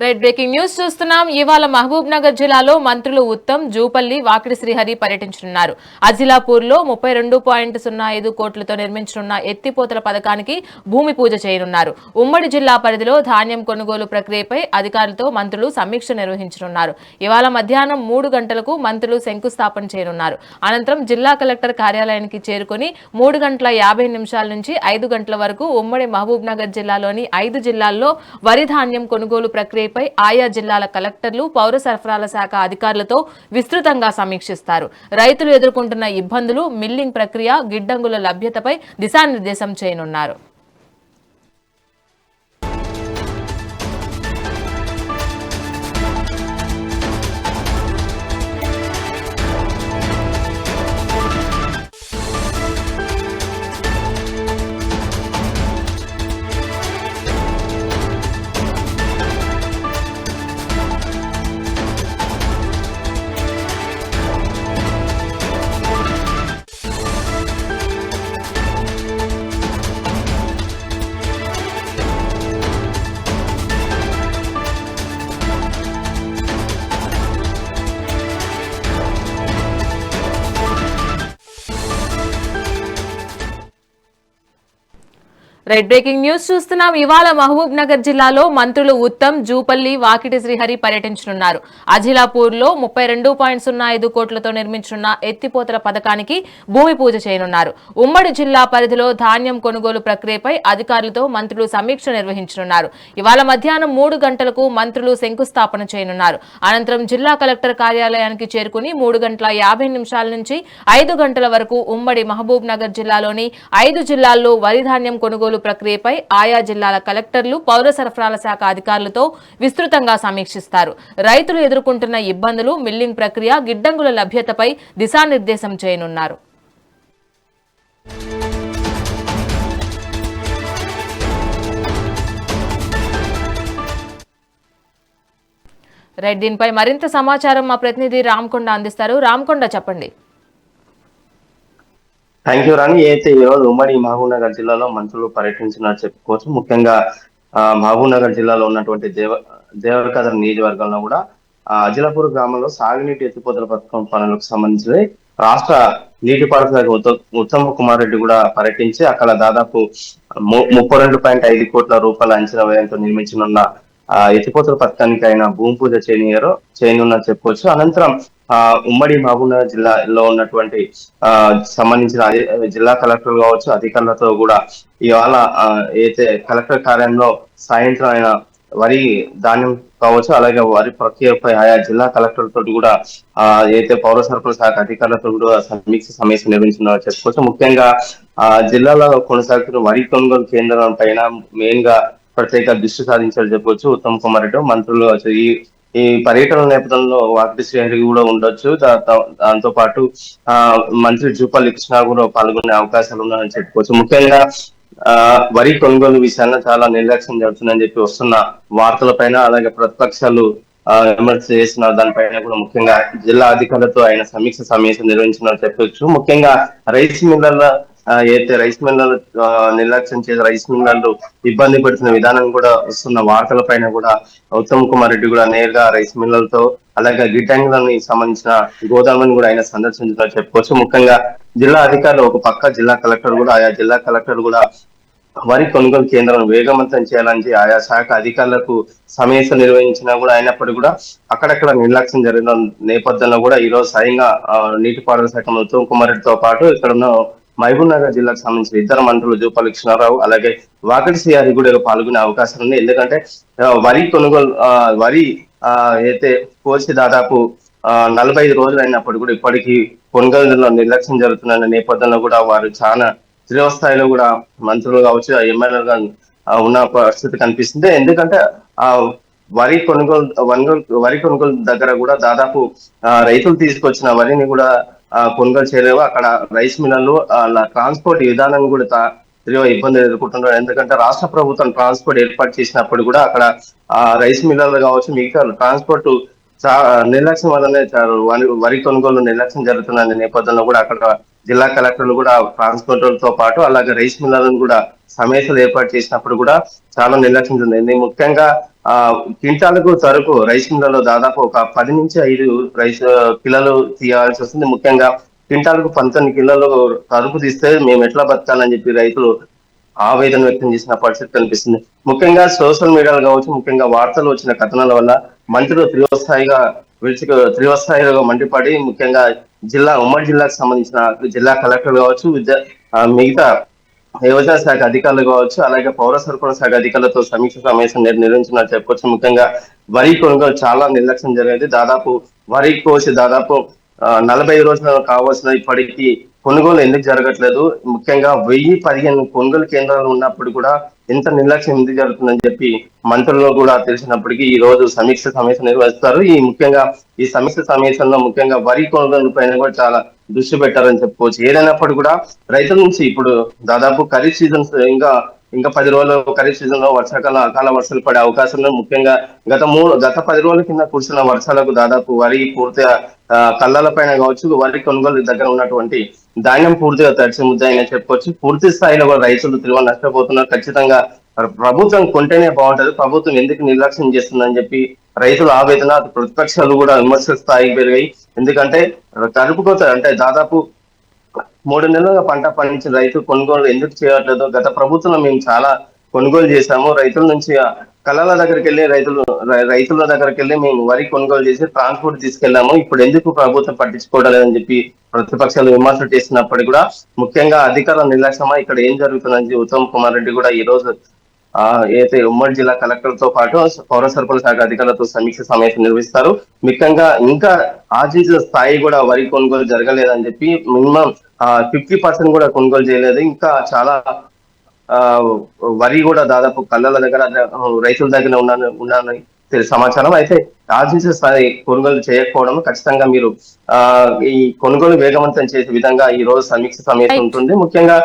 Right breaking news చూస్తున్నాం. ఇవాళ మహబూబ్ నగర్ జిల్లాలో మంత్రులు ఉత్తమ్, జూపల్లి, వాకిడి శ్రీహరి పర్యటించనున్నారు. అజిలాపూర్ లో 32.05 కోట్లతో నిర్మించనున్న ఎత్తిపోతల పథకానికి భూమి పూజ చేయనున్నారు. ఉమ్మడి జిల్లా పరిధిలో ధాన్యం కొనుగోలు ప్రక్రియపై అధికారులతో మంత్రులు సమీక్ష నిర్వహించనున్నారు. ఇవాళ మధ్యాహ్నం 3 గంటలకు మంత్రులు శంకుస్థాపన చేయనున్నారు. అనంతరం జిల్లా కలెక్టర్ కార్యాలయానికి చేరుకుని 3 గంటల 50 నిమిషాల నుంచి 5 గంటల వరకు ఉమ్మడి మహబూబ్ నగర్ జిల్లాలోని 5 జిల్లాల్లో వరి ధాన్యం కొనుగోలు ప్రక్రియ పై ఆయా జిల్లాల కలెక్టర్లు, పౌర సరఫరాల శాఖ అధికారులతో విస్తృతంగా సమీక్షిస్తారు. రైతులు ఎదుర్కొంటున్న ఇబ్బందులు, మిల్లింగ్ ప్రక్రియ, గిడ్డంగుల లభ్యతపై దిశానిర్దేశం చేయనున్నారు. రైట్ బ్రేకింగ్ న్యూస్ చూస్తున్నాం. ఇవాళ మహబూబ్ నగర్ జిల్లాలో మంత్రులు ఉత్తమ్, జూపల్లి, వాకిటి శ్రీహరి పర్యటించనున్నారు. అజిలాపూర్ లో 32.05 కోట్లతో నిర్మించనున్న ఎత్తిపోతల పథకానికి భూమి పూజ చేయనున్నారు. ఉమ్మడి జిల్లా పరిధిలో ధాన్యం కొనుగోలు ప్రక్రియపై అధికారులతో మంత్రులు సమీక్ష నిర్వహించనున్నారు. ఇవాళ మధ్యాహ్నం 3 గంటలకు మంత్రులు శంకుస్థాపన చేయనున్నారు. అనంతరం జిల్లా కలెక్టర్ కార్యాలయానికి చేరుకుని 3 గంటల 50 నిమిషాల నుంచి 5 గంటల వరకు ఉమ్మడి మహబూబ్ నగర్ జిల్లాలోని 5 జిల్లాల్లో వరి ధాన్యం కొనుగోలు ప్రక్రియపై ఆయా జిల్లాల కలెక్టర్లు, పౌర సరఫరాల శాఖ అధికారులతో విస్తృతంగా సమీక్షిస్తారు. రైతులు ఎదుర్కొంటున్న ఇబ్బందులు, మిల్లింగ్ ప్రక్రియ, గిడ్డంగుల లభ్యతపై దిశానిర్దేశం చేయనున్నారు. రైట్, దీనిపై మరింత సమాచారం మా ప్రతినిధి రామకొండ అందిస్తారు. రామకొండ, చెప్పండి. థ్యాంక్ యూ రాణి. అయితే ఈరోజు ఉమ్మడి మహబూబ్ నగర్ జిల్లాలో మంత్రులు పర్యటించినట్టు చెప్పుకోవచ్చు. ముఖ్యంగా మహబూబ్ నగర్ జిల్లాలో ఉన్నటువంటి దేవరకద్ర నియోజకవర్గంలో కూడా అజిలాపూర్ గ్రామంలో సాగునీటి ఎత్తిపోతల పథకం పనులకు సంబంధించి రాష్ట్ర నీటిపారుదల శాఖ ఉత్తమ్ కుమార్ రెడ్డి కూడా పర్యటించి అక్కడ దాదాపు 32.5 కోట్ల రూపాయల అంచనా వ్యయంతో నిర్మించనున్న ఎత్తిపోతల పథకానికి ఆయన భూమి పూజ చేయనున్నట్టు చెప్పుకోవచ్చు. అనంతరం ఉమ్మడి మహబూబ్నగర్ జిల్లాలో ఉన్నటువంటి సంబంధించిన జిల్లా కలెక్టర్ కావచ్చు, అధికారులతో కూడా ఇవాళ అయితే కలెక్టర్ కార్యాలయంలో సాయంత్రం ఆయన వరి ధాన్యం కావచ్చు, అలాగే వరి ప్రక్రియపై ఆయా జిల్లా కలెక్టర్ తోటి కూడా అయితే పౌర సరఫరా శాఖ అధికారులతో కూడా సమీక్ష నిర్వహించిన చెప్పుకోవచ్చు. ముఖ్యంగా జిల్లాలో కొనసాగుతున్న వరి కొనుగోలు కేంద్రం పైన మెయిన్ గా ప్రత్యేక దృష్టి సాధించాలని చెప్పవచ్చు ఉత్తమ్ కుమార్ రెడ్డి. మంత్రులు ఈ పర్యటన నేపథ్యంలో వాకిటి శ్రీహరి కూడా ఉండొచ్చు. దాంతో పాటు మంత్రి జూపల్లి కృష్ణ కూడా పాల్గొనే అవకాశాలు ఉన్నాయని చెప్పుకోవచ్చు. ముఖ్యంగా వరి కొనుగోలు విషయాల్లో చాలా నిర్లక్ష్యం జరుగుతుందని చెప్పి వస్తున్న వార్తల పైన, అలాగే ప్రతిపక్షాలు విమర్శ చేసిన దానిపైన కూడా ముఖ్యంగా జిల్లా అధికారులతో ఆయన సమావేశం నిర్వహించినట్టు చెప్పొచ్చు. ముఖ్యంగా రైస్ మిల్లర్ల నిర్లక్ష్యం చేసి రైస్ మిల్లర్లు ఇబ్బంది పడుతున్న విధానం కూడా వస్తున్న వార్తల పైన కూడా ఉత్తమ్ కుమార్ రెడ్డి కూడా నేరుగా రైస్ మిల్లర్లతో, అలాగే గిడ్డంగులని సంబంధించిన గోదాములను కూడా ఆయన సందర్శించినట్టు చెప్పుకోవచ్చు. ముఖ్యంగా జిల్లా అధికారులు ఒక పక్క జిల్లా కలెక్టర్ కూడా ఆయా జిల్లా కలెక్టర్ కూడా వరి కొనుగోలు కేంద్రాలను వేగవంతం చేయాలని ఆయా శాఖ అధికారులకు సమీక్ష నిర్వహించినా కూడా అయినప్పటికీ కూడా అక్కడక్కడ నిర్లక్ష్యం జరిగిన నేపథ్యంలో కూడా ఈ రోజు స్వయంగా నీటిపారుదల శాఖ ఉత్తమ్ కుమార్ రెడ్డితో పాటు ఇక్కడ ఉన్న మహబూబ్ నగర్ జిల్లాకు సంబంధించిన ఇద్దరు మంత్రులు జూపల్లి కృష్ణారావు, అలాగే వాకిటి శ్రీహరి కూడా పాల్గొనే అవకాశం ఉంది. ఎందుకంటే వరి అయితే కోసి దాదాపు 45 రోజులు అయినప్పుడు కూడా ఇప్పటికీ కొనుగోలులో నిర్లక్ష్యం జరుగుతున్న నేపథ్యంలో కూడా వారు చాలా స్థాయిలో కూడా మంత్రులు కావచ్చు, ఎమ్మెల్యేలుగా ఉన్న పరిస్థితి కనిపిస్తుంది. ఎందుకంటే ఆ వరి కొనుగోలు దగ్గర కూడా దాదాపు రైతులు తీసుకొచ్చిన వరిని కూడా కొనుగోలు చేయలేవు. అక్కడ రైస్ మిల్లర్లు ట్రాన్స్పోర్ట్ విధానం కూడా ఇబ్బంది ఎదుర్కొంటున్నారు. ఎందుకంటే రాష్ట్ర ప్రభుత్వం ట్రాన్స్పోర్ట్ ఏర్పాటు చేసినప్పుడు కూడా అక్కడ రైస్ మిల్లర్లు కావచ్చు, మిగతా ట్రాన్స్పోర్ట్ నిర్లక్ష్యం వల్లనే వరి కొనుగోలు నిర్లక్ష్యం జరుగుతున్న నేపథ్యంలో కూడా అక్కడ జిల్లా కలెక్టర్లు కూడా ట్రాన్స్పోర్టర్లతో పాటు అలాగే రైస్ మిల్లర్లను కూడా సమీక్షలు ఏర్పాటు చేసినప్పుడు కూడా చాలా నిర్లక్ష్యం ఉంది. ముఖ్యంగా క్వింటాలకు సరుకు రైస్ మిల్లలో దాదాపు ఒక 10 నుంచి 5 రైస్ కిలోలు తీయాల్సి వస్తుంది. ముఖ్యంగా క్వింటాలకు 19 కిలోలు సరుకు తీస్తే మేము ఎట్లా బతకాలని చెప్పి రైతులు ఆవేదన వ్యక్తం చేసిన పరిస్థితి కనిపిస్తుంది. ముఖ్యంగా సోషల్ మీడియాలో కావచ్చు, ముఖ్యంగా వార్తలు వచ్చిన కథనాల వల్ల మంత్రులు త్రివస్థాయిగా మండిపడి, ముఖ్యంగా ఉమ్మడి జిల్లాకు సంబంధించిన జిల్లా కలెక్టర్ కావచ్చు, మిగతా వ్యవసాయ శాఖ అధికారులు కావచ్చు, అలాగే పౌర సరఫరా శాఖ అధికారులతో సమీక్ష సమావేశం నిర్వహించినట్టు చెప్పొచ్చు. ముఖ్యంగా వరి కొనుగోలు చాలా నిర్లక్ష్యం జరిగింది. దాదాపు వరి కోసి దాదాపు 40 రోజులు కావాల్సిన ఇప్పటికీ కొనుగోలు ఎందుకు జరగట్లేదు? ముఖ్యంగా 1015 కొనుగోలు కేంద్రాలు ఉన్నప్పుడు కూడా ఎంత నిర్లక్ష్యం ఎందుకు జరుగుతుందని చెప్పి మంత్రులు కూడా తెలిసినప్పటికీ ఈ రోజు సమీక్ష సమావేశం నిర్వహిస్తారు. ముఖ్యంగా ఈ సమీక్ష సమావేశంలో ముఖ్యంగా వరి కొనుగోలు పైన కూడా చాలా దృష్టి పెట్టారని చెప్పుకోవచ్చు. ఏదైనప్పుడు కూడా రైతుల నుంచి ఇప్పుడు దాదాపు ఖరీఫ్ సీజన్స్ ఇంకా 10 రోజులు ఖరీఫ్ సీజన్ లో వర్షాకాలం అకాల వర్షాలు పడే అవకాశం ఉంది. ముఖ్యంగా గత 10 రోజుల కింద కురిసిన వర్షాలకు దాదాపు వరి పూర్తిగా కళ్ళల పైన కావచ్చు, వరి కొనుగోలు దగ్గర ఉన్నటువంటి ధాన్యం పూర్తిగా తడిసి ముద్దాయని చెప్పుకోవచ్చు. పూర్తి స్థాయిలో కూడా రైతులు తీవ్ర నష్టపోతున్నారు. ఖచ్చితంగా ప్రభుత్వం కొంటేనే బాగుంటది, ప్రభుత్వం ఎందుకు నిర్లక్ష్యం చేస్తుందని చెప్పి రైతుల ఆవేదన, ప్రతిపక్షాలు కూడా విమర్శల స్థాయికి పెరిగాయి. ఎందుకంటే కలుపుకోత అంటే దాదాపు 3 నెలలుగా పంట పండించిన రైతు కొనుగోలు ఎందుకు చేయట్లేదు? గత ప్రభుత్వంలో మేము చాలా కొనుగోలు చేశాము. రైతుల నుంచి కళ్ళల దగ్గరికి వెళ్ళి రైతుల దగ్గరికి వెళ్ళి మేము వరి కొనుగోలు చేసి ట్రాన్స్పోర్ట్ తీసుకెళ్లాము. ఇప్పుడు ఎందుకు ప్రభుత్వం పట్టించుకోవడం లేదని చెప్పి ప్రతిపక్షాలు విమర్శలు చేసినప్పటికీ కూడా ముఖ్యంగా అధికారుల నిర్లక్ష్యమా ఇక్కడ ఏం జరుగుతుందని ఉత్తమ్ కుమార్ రెడ్డి కూడా ఈ రోజు అయితే ఉమ్మడి జిల్లా కలెక్టర్ తో పాటు పౌర సరఫరా శాఖ అధికారులతో సమీక్ష సమావేశం నిర్వహిస్తారు. ముఖ్యంగా ఇంకా ఆశించిన స్థాయి కూడా వరి కొనుగోలు జరగలేదని చెప్పి మినిమం 50% కూడా కొనుగోలు చేయలేదు. ఇంకా చాలా వరి కూడా దాదాపు కళ్ళల దగ్గర రైతుల దగ్గర ఉన్నానని సమాచారం. అయితే ఆశించిన స్థాయి కొనుగోలు చేయకపోవడం ఖచ్చితంగా మీరు ఈ కొనుగోలు వేగవంతం చేసే విధంగా ఈ రోజు సమీక్ష సమావేశం ఉంటుంది. ముఖ్యంగా